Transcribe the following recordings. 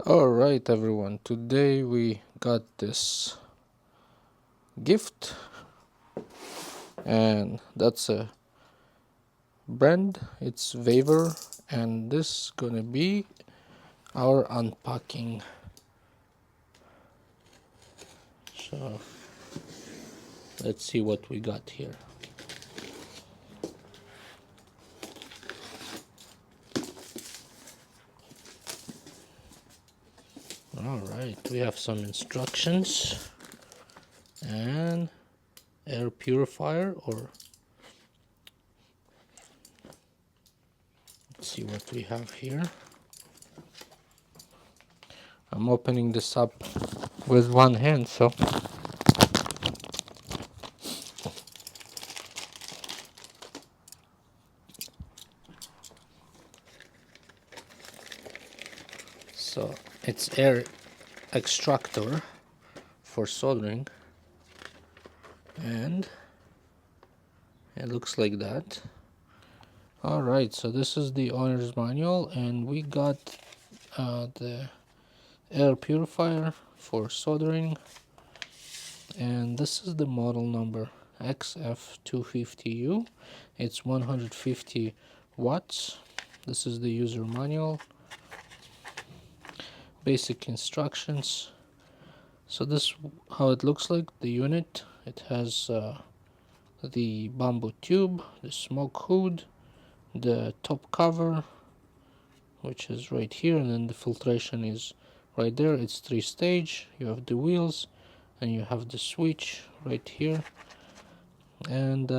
Alright everyone, today we got this gift, and that's a brand, it's VEVOR, and this is gonna be our unpacking. So let's see what we got here. Alright, we have some instructions and air purifier, or let's see what we have here. I'm opening this up with one hand, so it's air extractor for soldering, and it looks like that. Alright, so this is the owner's manual, and we got the air purifier for soldering, and this is the model number XF250U. It's 150 watts. This is the user manual, basic instructions. So this how it looks like, the unit. It has the bamboo tube, the smoke hood, the top cover, which is right here, and then the filtration is right there. It's 3-stage. You have the wheels, and you have the switch right here, and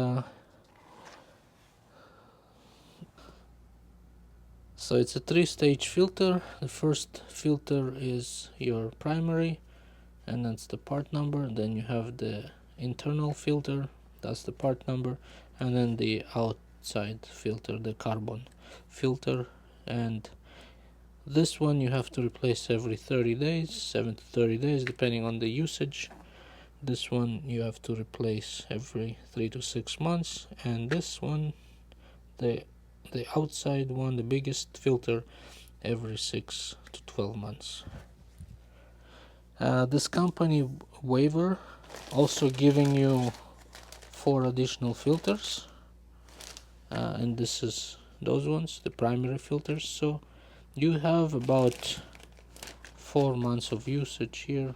so it's a 3-stage filter. The first filter is your primary, and that's the part number. Then you have the internal filter, that's the part number, and then the outside filter, the carbon filter. And this one you have to replace every 30 days, 7 to 30 days depending on the usage. This one you have to replace every 3 to 6 months, and this one, the outside one, the biggest filter, every 6 to 12 months. This company VEVOR also giving you 4 additional filters, and this is those ones, the primary filters. So you have about 4 months of usage here,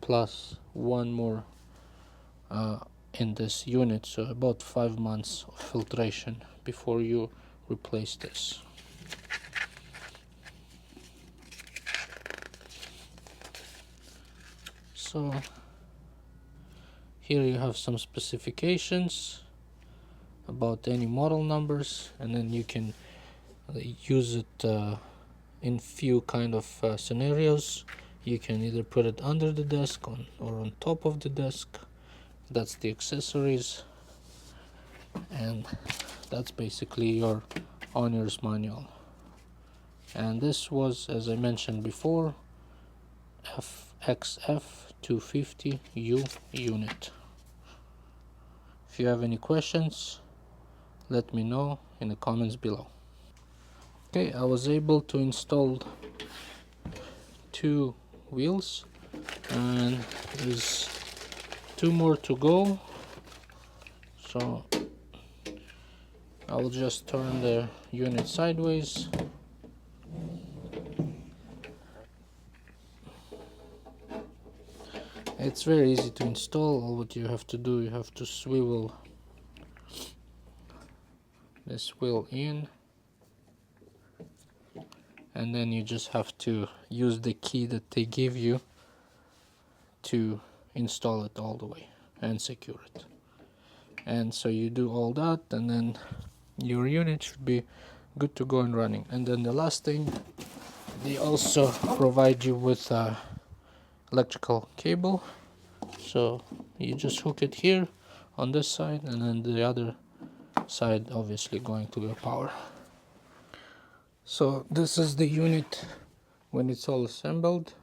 plus one more in this unit, so about 5 months of filtration before you replace this. So here you have some specifications about any model numbers, and then you can use it in few kind of scenarios. You can either put it under the desk or on top of the desk. That's the accessories, and that's basically your owner's manual. And this was, as I mentioned before, XF250U unit. If you have any questions, let me know in the comments below. Okay, I was able to install 2 wheels, and there's 2 more to go. So I will just turn the unit sideways. It's very easy to install. All what you have to do, you have to swivel this wheel in, and then you just have to use the key that they give you to install it all the way and secure it. And so you do all that, and then your unit should be good to go and running. And then the last thing, they also provide you with a electrical cable, so you just hook it here on this side, and then the other side obviously going to your power. So this is the unit when it's all assembled.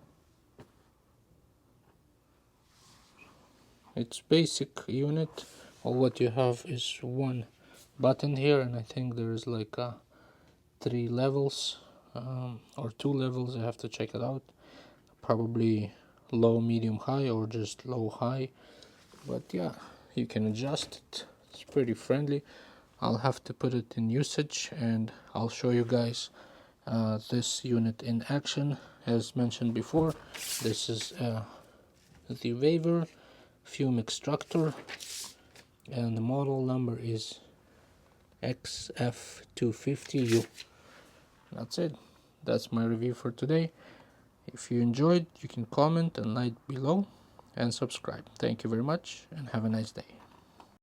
It's basic unit. All what you have is one button here, and I think there is like 3 levels or 2 levels. I have to check it out. Probably low, medium, high, or just low, high. But yeah, you can adjust it. It's pretty friendly. I'll have to put it in usage and I'll show you guys this unit in action. As mentioned before, this is the VEVOR Fume Extractor, and the model number is CF250U. That's it. That's my review for today. If you enjoyed, you can comment and like below and subscribe. Thank you very much and have a nice day.